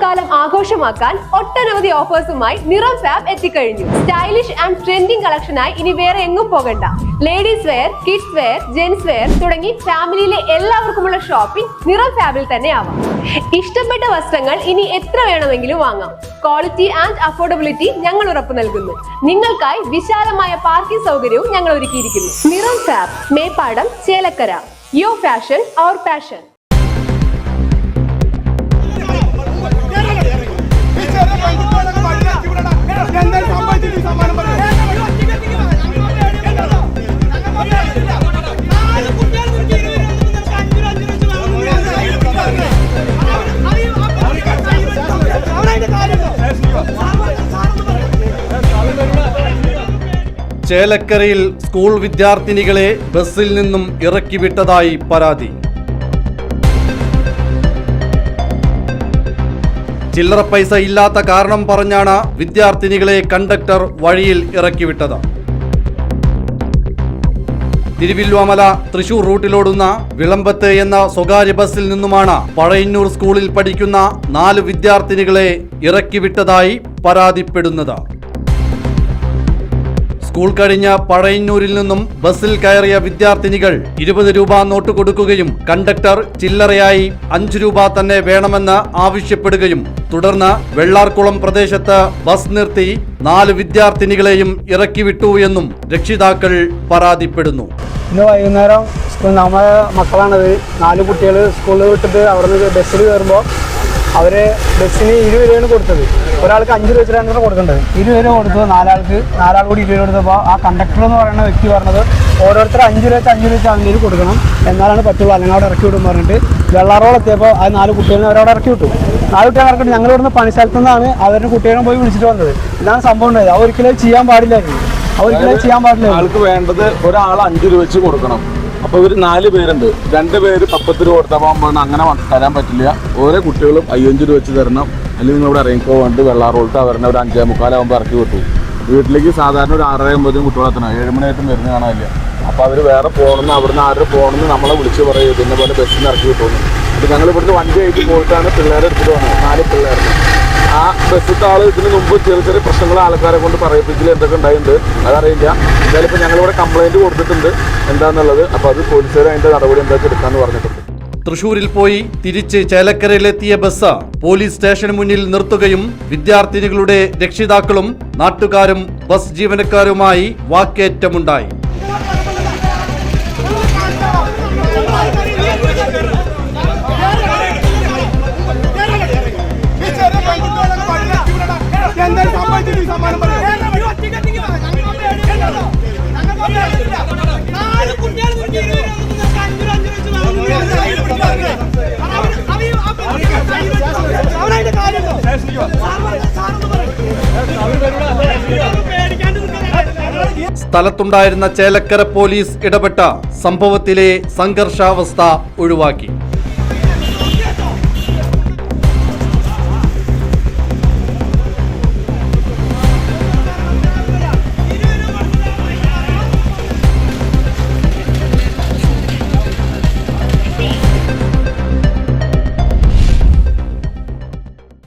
ഓണക്കാലം ആഘോഷമാക്കാൻ ഒട്ടനവധി ഓഫേഴ്സുമായി നിറം ഫാബ് എത്തിക്കഴിഞ്ഞു. സ്റ്റൈലിഷ് ആൻഡ് ട്രെൻഡിംഗ് കളക്ഷനായി ഇനി വേറെ എങ്ങും പോകണ്ട. Ladies wear, kids wear, gents wear തുടങ്ങി ഫാമിലിയിലെ എല്ലാവർക്കുമുള്ള ഷോപ്പിംഗ് നിറം ഫാബിൽ തന്നെ ആവാം. ഇഷ്ടപ്പെട്ട വസ്ത്രങ്ങൾ ഇനി എത്ര വേണമെങ്കിലും വാങ്ങാം. ക്വാളിറ്റി ആൻഡ് അഫോർഡബിലിറ്റി ഞങ്ങൾ ഉറപ്പു നൽകുന്നു. നിങ്ങൾക്കായി വിശാലമായ പാർക്കിംഗ് സൗകര്യവും ഞങ്ങൾ ഒരുക്കിയിരിക്കുന്നു. നിറം fab, Meppadam, Chelakkara. Your fashion, our passion. ചേലക്കരയിൽ സ്കൂൾ വിദ്യാർത്ഥിനികളെ ബസ്സിൽ നിന്നും ഇറക്കിവിട്ടതായി പരാതി. ചില്ലറ പൈസ ഇല്ലാത്ത കാരണം പറഞ്ഞാണ് വിദ്യാർത്ഥിനികളെ കണ്ടക്ടർ വഴിയിൽ ഇറക്കിവിട്ടത്. തിരുവില്വാമല തൃശൂർ റൂട്ടിലോടുന്ന വിളമ്പത്ത് എന്ന സ്വകാര്യ ബസ്സിൽ നിന്നുമാണ് പഴയന്നൂർ സ്കൂളിൽ പഠിക്കുന്ന 4 വിദ്യാർത്ഥിനികളെ ഇറക്കിവിട്ടതായി പരാതിപ്പെടുന്നത്. സ്കൂൾ കഴിഞ്ഞ പഴയന്നൂരിൽ നിന്നും ബസ്സിൽ കയറിയ വിദ്യാർത്ഥിനികൾ 20 രൂപ നോട്ട് കൊടുക്കുകയും കണ്ടക്ടർ ചില്ലറയായി 5 രൂപ തന്നെ വേണമെന്ന് ആവശ്യപ്പെടുകയും തുടർന്ന് വെള്ളാർകുളം പ്രദേശത്ത് ബസ് നിർത്തി 4 വിദ്യാർത്ഥിനികളെയും ഇറക്കിവിട്ടു എന്നും രക്ഷിതാക്കൾ പരാതിപ്പെടുന്നു. ഇന്ന് വൈകുന്നേരം നമ്മളെ മക്കളാണത്. 4 കുട്ടികൾ സ്കൂളിൽ വിട്ടിട്ട് അവിടെ നിന്ന് ബസ്സിൽ കയറുമ്പോൾ അവര് ബസ്സിന് 20 രൂപയാണ് കൊടുത്തത്. ഒരാൾക്ക് 5 രൂപ വെച്ചിട്ടാണ് കൊടുക്കേണ്ടത്. 20 രൂപ കൊടുത്തത് 4 കൂടി 20 രൂപ കൊടുത്തപ്പോൾ ആ കണ്ടക്ടർ എന്ന് പറയുന്ന വ്യക്തി പറഞ്ഞത് ഓരോരുത്തർ 5 രൂപ അങ്ങനെ കൊടുക്കണം, എന്നാലാണ് പറ്റുള്ളൂ, അല്ലെങ്കിൽ അവിടെ ഇറക്കി വിടും പറഞ്ഞിട്ട് വെള്ളാറോളം എത്തിയപ്പോൾ ആ 4 കുട്ടികളെ അവരവിടെ ഇറക്കി വിട്ടു. 4 കുട്ടികളെ ഇറക്കിയിട്ട് ഞങ്ങൾ ഇവിടുന്ന് പണിസ്ഥലത്തു നിന്നാണ് അവരുടെ കുട്ടികളെ പോയി വിളിച്ചിട്ട് വന്നത്. ഇതാണ് സംഭവം ഉണ്ടായത്. ഒരിക്കലും ചെയ്യാൻ പാടില്ലായിരുന്നു. ആൾക്ക് വേണ്ടത് ഒരാൾ 5 രൂപ വെച്ച് കൊടുക്കണം. അപ്പോൾ ഇവർ 4 പേരുണ്ട്. 2 പേര് 10 രൂപ കൊടുത്താൽ അങ്ങനെ തരാൻ പറ്റില്ല. ഓരോ കുട്ടികളും 5 രൂപ വെച്ച് തരണം, അല്ലെങ്കിൽ നിങ്ങൾ ഇവിടെ ഇറങ്ങിക്കോ വേണ്ടി വെള്ളാറോളത്ത് അവരുടെ ഒരു 5:45 ഇറക്കി വിട്ടു. വീട്ടിലേക്ക് സാധാരണ ഒരു 6:50 കുട്ടികളെത്തണം. 7 മണിയായിട്ടും വരുന്ന കാണാനില്ല. അപ്പോൾ അവർ വേറെ പോകണമെന്ന് അവിടുന്ന് 6 പോകണമെന്ന് നമ്മളെ വിളിച്ച് പറയും. പിന്നെ പോലെ ബസ്സിന് ഇറക്കി വിട്ടുന്നു. അപ്പോൾ ഞങ്ങൾ ഇവിടുന്ന് വണ്ടി ആയിട്ട് പോയിട്ടാണ് പിള്ളേരെ എടുത്തിട്ട് വന്നത്. 4 പിള്ളേർക്ക്. ആ ബസ്സിലത്തെ ആൾ ഇതിന് മുമ്പ് ചെറിയ പ്രശ്നങ്ങൾ ആൾക്കാരെ കൊണ്ട് പറയിപ്പിച്ചിൽ എന്തൊക്കെ ഉണ്ടായിട്ടുണ്ട് അതറിയില്ല. എന്തായാലും ഇപ്പോൾ ഞങ്ങളിവിടെ കംപ്ലൈൻറ്റ് കൊടുത്തിട്ടുണ്ട് എന്താണെന്നുള്ളത്. അപ്പോൾ അത് പോലീസുകാർ അതിൻ്റെ നടപടി എന്താണെന്ന് എടുക്കാമെന്ന് പറഞ്ഞിട്ടുണ്ട്. തൃശൂരിൽ പോയി തിരിച്ച് ചേലക്കരയിലെത്തിയ ബസ് പോലീസ് സ്റ്റേഷന് മുന്നിൽ നിർത്തുകയും വിദ്യാർത്ഥിനികളുടെ രക്ഷിതാക്കളും നാട്ടുകാരും ബസ് ജീവനക്കാരുമായി വാക്കേറ്റമുണ്ടായി. സ്ഥലത്തുണ്ടായിരുന്ന ചേലക്കര പോലീസ് ഇടപെട്ട സംഭവത്തിലെ സംഘർഷാവസ്ഥ ഒഴിവാക്കി.